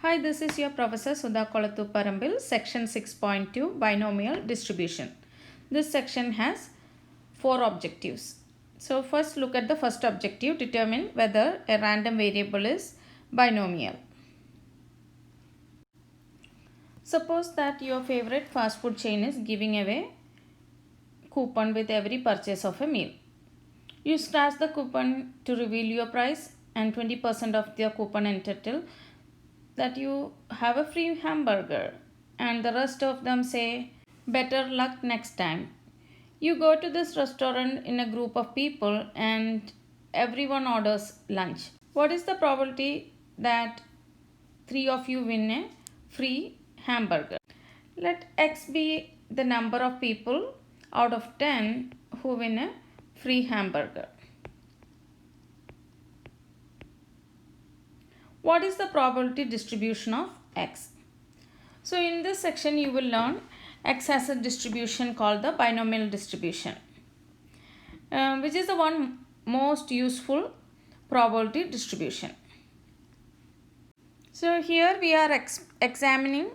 Hi, this is your Professor Sudha Kolathu Parambil, Section 6.2 Binomial Distribution. This section has 4 objectives. So, first look at the first objective, determine whether a random variable is binomial. Suppose that your favorite fast food chain is giving away coupon with every purchase of a meal. You scratch the coupon to reveal your price and 20% of the coupon entitled that you have a free hamburger, and the rest of them say better luck next time. You go to this restaurant in a group of people and everyone orders lunch. What is the probability that 3 of you win a free hamburger? Let x be the number of people out of 10 who win a free hamburger. What is the probability distribution of x? So in this section you will learn x has a distribution called the binomial distribution, which is the one most useful probability distribution. So here we are examining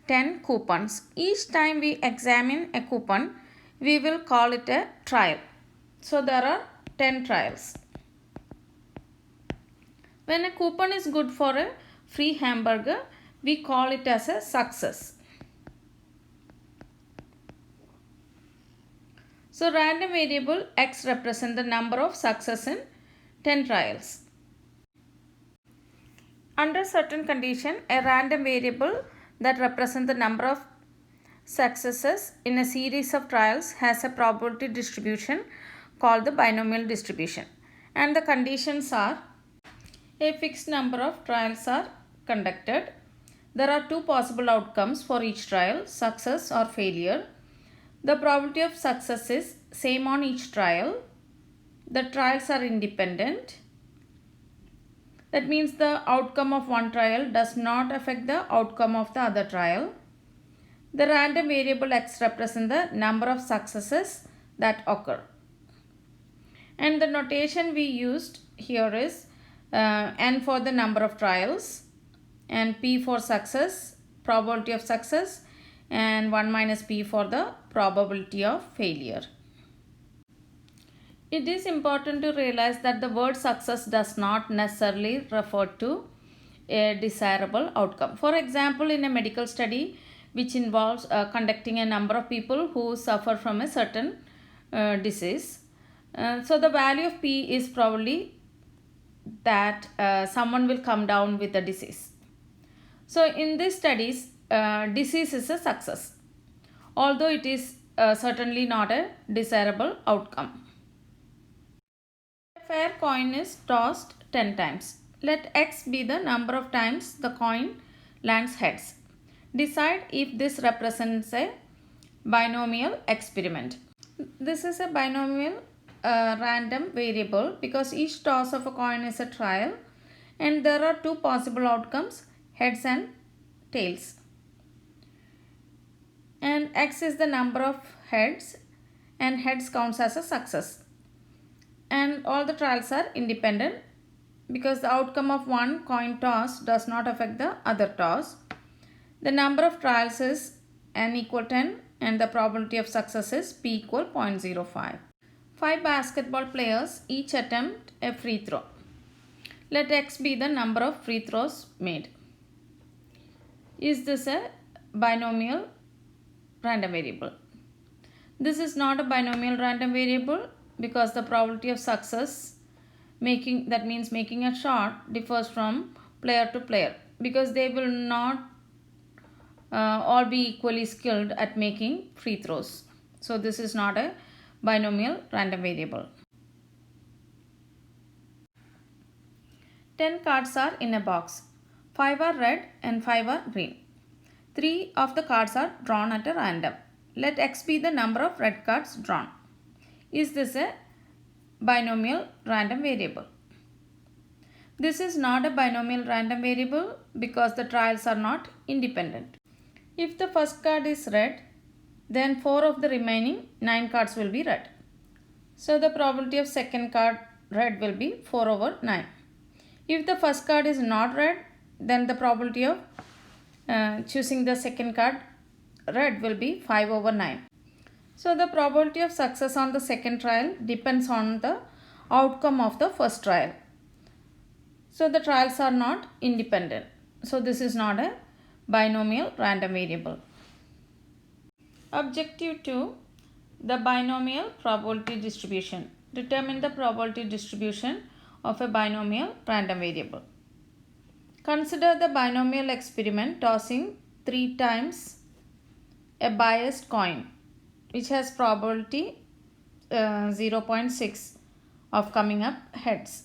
10 coupons. Each time we examine a coupon, we will call it a trial. So there are 10 trials. When a coupon is good for a free hamburger, we call it as a success. So random variable x represents the number of success in 10 trials. Under certain condition, a random variable that represents the number of successes in a series of trials has a probability distribution called the binomial distribution. And the conditions are: a fixed number of trials are conducted. There are 2 possible outcomes for each trial, success or failure. The probability of success is same on each trial. The trials are independent. That means the outcome of one trial does not affect the outcome of the other trial. The random variable x represents the number of successes that occur. And the notation we used here is n for the number of trials, and p for success, probability of success, and 1 minus p for the probability of failure. It is important to realize that the word success does not necessarily refer to a desirable outcome. For example, in a medical study which involves conducting a number of people who suffer from a certain disease, so the value of p is probably that someone will come down with the disease. So in these studies, disease is a success, although it is certainly not a desirable outcome. A fair coin is tossed 10 times. Let x be the number of times the coin lands heads. Decide if this represents a binomial experiment. This is a binomial random variable because each toss of a coin is a trial and there are 2 possible outcomes, heads and tails. And x is the number of heads and heads counts as a success. And all the trials are independent because the outcome of one coin toss does not affect the other toss. The number of trials is n equal 10 and the probability of success is p equal 0.05. 5 basketball players each attempt a free throw. Let x be the number of free throws made. Is this a binomial random variable? This is not a binomial random variable because the probability of success making a shot differs from player to player because they will not all be equally skilled at making free throws. So this is not a binomial random variable. 10 cards are in a box. 5 are red and 5 are green. 3 of the cards are drawn at a random. Let x be the number of red cards drawn. Is this a binomial random variable? This is not a binomial random variable because the trials are not independent. If the first card is red, then 4 of the remaining 9 cards will be red. So the probability of second card red will be 4 over 9. If the first card is not red, then the probability of choosing the second card red will be 5/9. So the probability of success on the second trial depends on the outcome of the first trial. So the trials are not independent. So this is not a binomial random variable. Objective 2, the binomial probability distribution. Determine the probability distribution of a binomial random variable. Consider the binomial experiment tossing 3 times a biased coin which has probability 0.6 of coming up heads.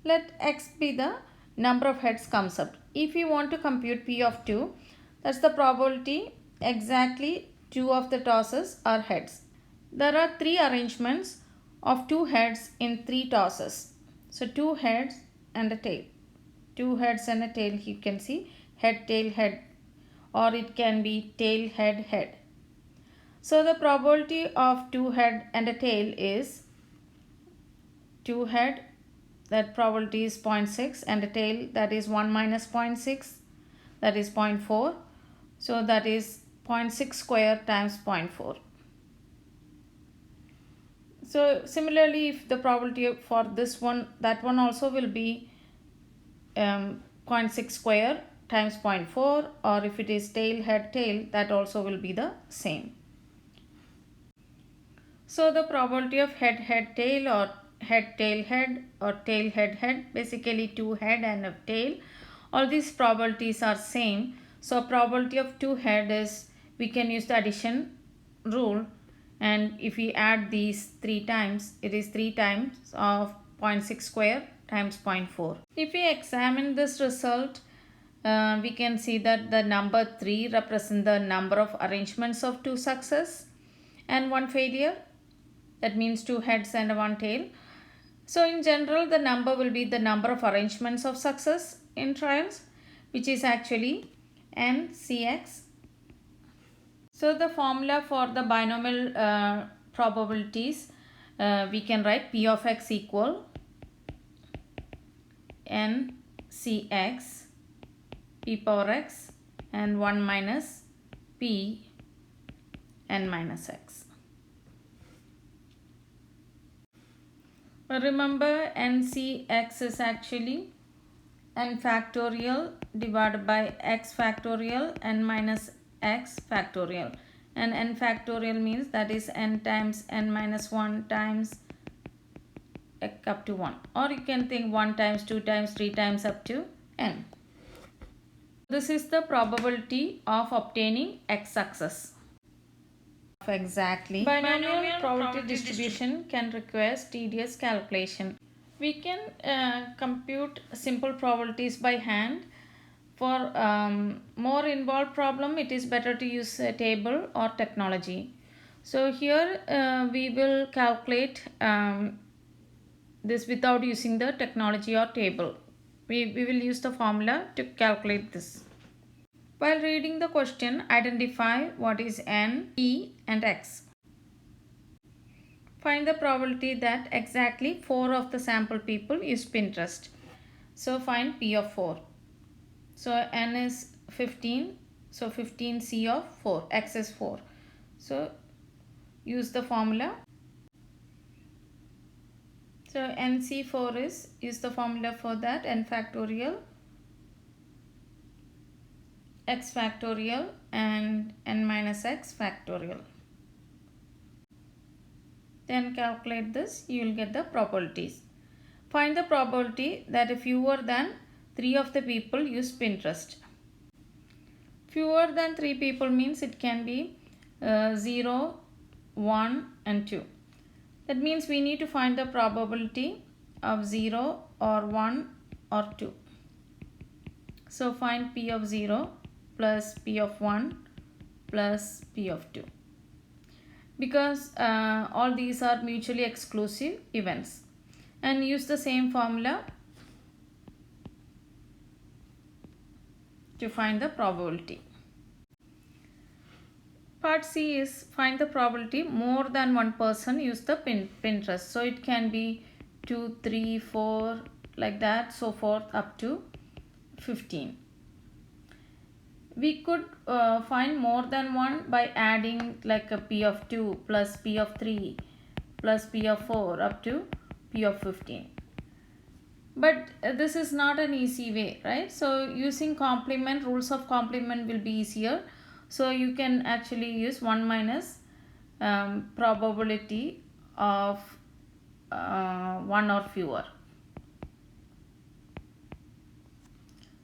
Let x be the number of heads comes up. If you want to compute P of 2, that's the probability exactly 2 of the tosses are heads. There are 3 arrangements of 2 heads in 3 tosses. So 2 heads and a tail. 2 heads and a tail, you can see head, tail, head, or it can be tail, head, head. So the probability of 2 head and a tail is 2 head, that probability is 0.6, and a tail, that is 1 minus 0.6, that is 0.4. So that is 0.6 square times 0.4. So similarly, if the probability for this one, that one also will be 0.6 square times 0.4, or if it is tail, head, tail, that also will be the same. So the probability of head, head, tail, or head, tail, head, or tail, head, head, basically 2 head and a tail, all these probabilities are same. So probability of 2 head is, we can use the addition rule, and if we add these 3 times, it is 3 times of 0.6 square times 0.4. If we examine this result, we can see that the number 3 represents the number of arrangements of 2 success and 1 failure. That means 2 heads and 1 tail. So in general, the number will be the number of arrangements of success in trials, which is actually NCX. So the formula for the binomial probabilities, we can write P of x equal NCX P power x and 1 minus P n minus x. Remember, NCX is actually n factorial divided by x factorial n minus x factorial, and n factorial means that is n times n minus 1 times up to 1, or you can think 1 times 2 times 3 times up to n. This is the probability of obtaining x success. Exactly. Binomial probability distribution can require tedious calculation. We can compute simple probabilities by hand. For more involved problem, it is better to use a table or technology. So here we will calculate this without using the technology or table. We will use the formula to calculate this. While reading the question, identify what is n, p and x. Find the probability that exactly 4 of the sample people use Pinterest. So find p of 4. So n is 15. So 15c of 4. X is 4. So use the formula. So NC4 is, use the formula for that, n factorial, x factorial and n minus x factorial. Then calculate this, you will get the probabilities. Find the probability that fewer than 3 of the people use Pinterest. Fewer than 3 people means it can be 0, 1 and 2. That means we need to find the probability of 0 or 1 or 2. So find P of 0 plus P of 1 plus P of 2. Because all these are mutually exclusive events. And use the same formula to find the probability. Part C is find the probability more than one person use the Pinterest. So it can be 2, 3, 4 like that, so forth up to 15. We could find more than one by adding like a p of 2 plus p of 3 plus p of 4 up to p of 15. But this is not an easy way, right? So using complement, rules of complement will be easier. So you can actually use 1 minus probability of 1 or fewer.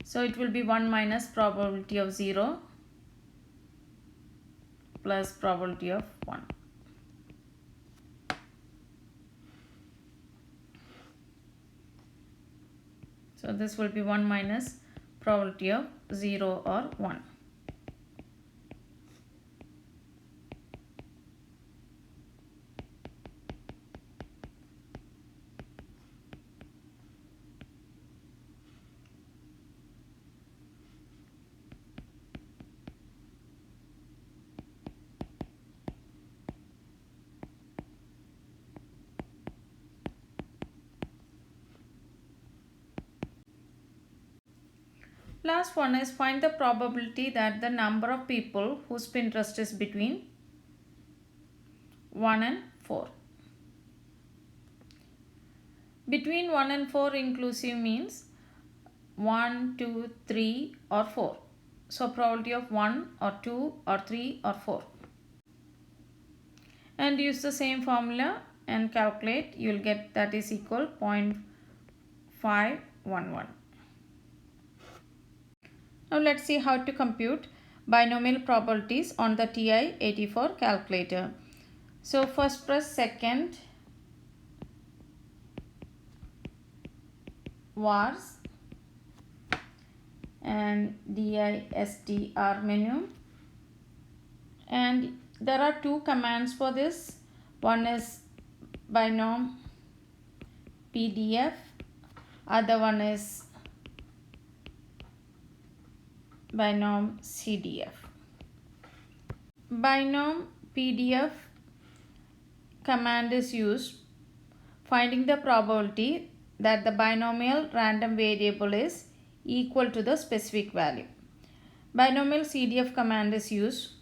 So it will be 1 minus probability of 0 plus probability of 1. So this will be 1 minus probability of 0 or 1. Last one is find the probability that the number of people whose Pinterest is between 1 and 4. Between 1 and 4 inclusive means 1, 2, 3 or 4. So probability of 1 or 2 or 3 or 4. And use the same formula and calculate. You will get that is equal 0.511. Now let's see how to compute binomial probabilities on the TI-84 calculator. So first press second vars and distr menu, and there are two commands for this. One is binom pdf, other one is binom cdf. Binom pdf command is used finding the probability that the binomial random variable is equal to the specific value. Binomial cdf command is used,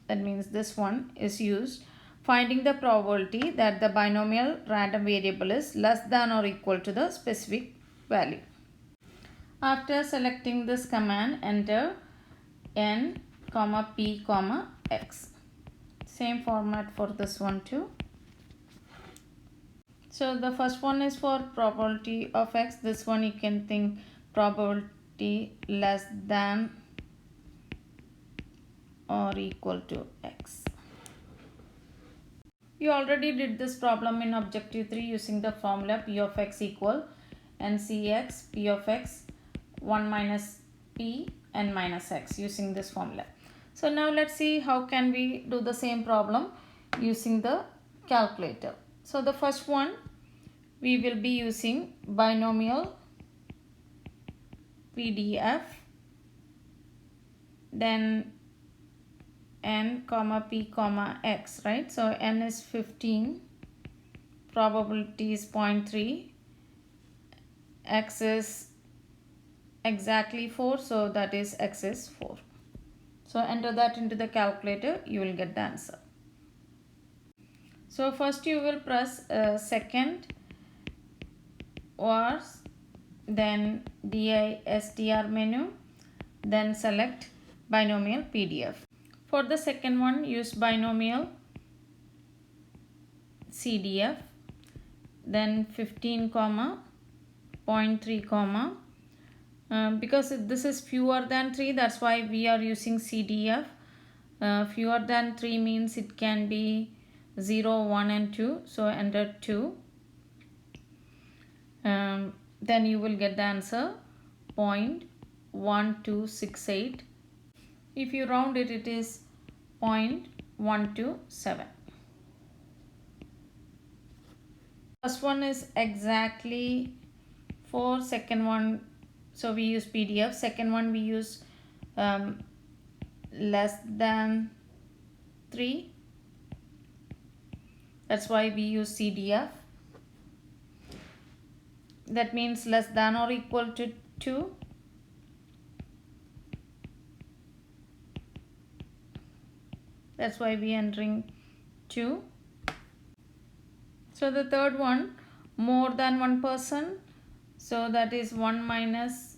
that means this one is used, finding the probability that the binomial random variable is less than or equal to the specific value. After selecting this command, enter n, p, x. Same format for this one too. So the first one is for probability of x. This one you can think probability less than or equal to x. You already did this problem in objective 3 using the formula p of x equal ncx p of x 1 minus p n minus x using this formula. So now let's see how can we do the same problem using the calculator. So the first one, we will be using binomial PDF, then n, p, x, right? So n is 15, probability is 0.3, x is exactly 4, so that is x is 4. So enter that into the calculator, you will get the answer. So first you will press second vars, then distr menu, then select binomial PDF. For the second one, use binomial CDF, then 15, 0.3, because this is fewer than 3, that's why we are using CDF. Fewer than 3 means it can be 0, 1 and 2. So enter 2. Then you will get the answer 0.1268. If you round it, it is 0.127. First one is exactly 4, second one, so we use PDF. Second one we use less than 3, that's why we use CDF. That means less than or equal to 2. That's why we are entering 2. So the third one, more than one person. So that is 1 minus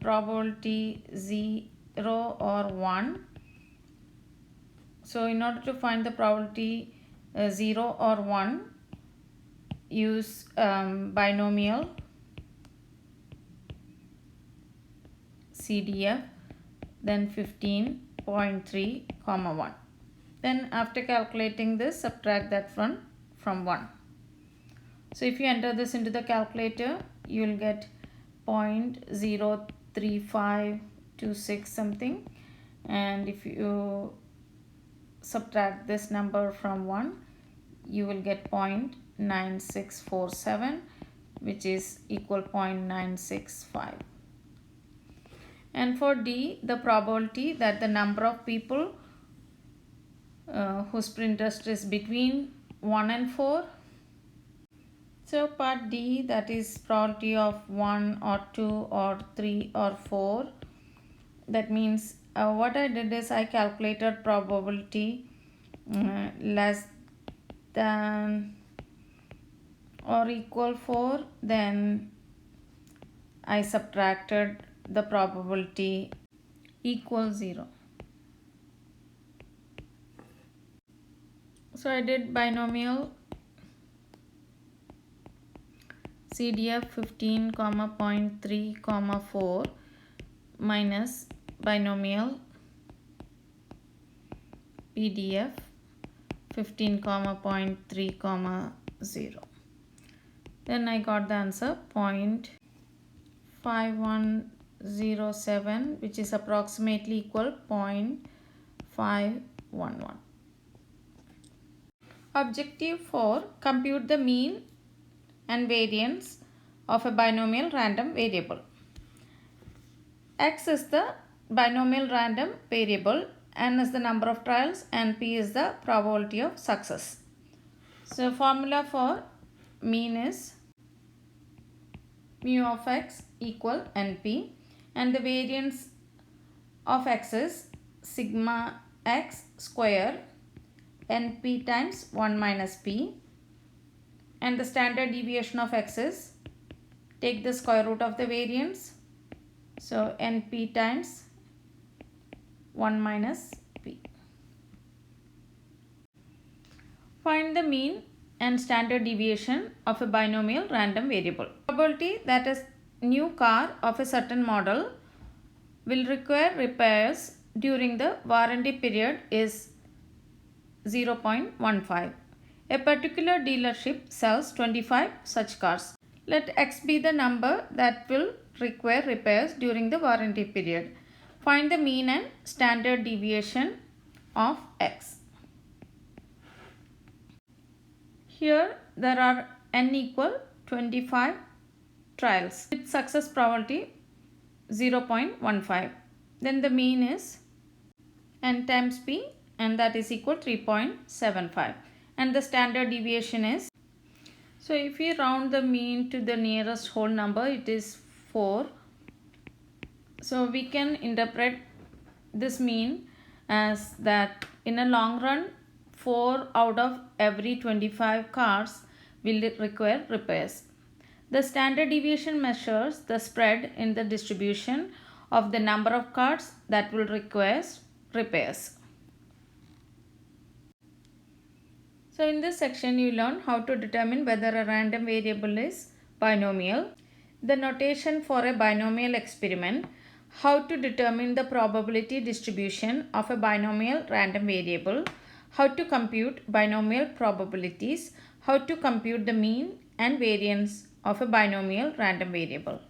probability 0 or 1. So in order to find the probability 0 or 1, use binomial CDF, then 15.3 comma 1. Then after calculating this, subtract that from 1. So if you enter this into the calculator, you will get 0.03526 something, and if you subtract this number from 1, you will get 0.9647, which is equal 0.965. And for D, the probability that the number of people whose interest is between 1 and 4. So part D, that is probability of 1 or 2 or 3 or 4. That means what I did is I calculated probability less than or equal 4, then I subtracted the probability equal 0. So I did binomial CDF 15, 0.3, 4 minus binomial PDF 15, 0.3, 0. Then I got the answer 0.5107, which is approximately equal 0.511. Objective 4. Compute the mean and variance of a binomial random variable. X is the binomial random variable, n is the number of trials, and p is the probability of success. So formula for mean is mu of x equal np, and the variance of x is sigma x square np times 1 minus p, and the standard deviation of x is, take the square root of the variance, so np times 1 minus p. Find the mean and standard deviation of a binomial random variable. Probability that a new car of a certain model will require repairs during the warranty period is 0.15. A particular dealership sells 25 such cars. Let x be the number that will require repairs during the warranty period. Find the mean and standard deviation of x. Here there are n equal 25 trials with success probability 0.15. Then the mean is n times p, and that is equal 3.75, and the standard deviation is, so if we round the mean to the nearest whole number, it is 4. So we can interpret this mean as that in a long run 4 out of every 25 cars will require repairs. The standard deviation measures the spread in the distribution of the number of cars that will require repairs. So in this section you learn how to determine whether a random variable is binomial, the notation for a binomial experiment, how to determine the probability distribution of a binomial random variable, how to compute binomial probabilities, how to compute the mean and variance of a binomial random variable.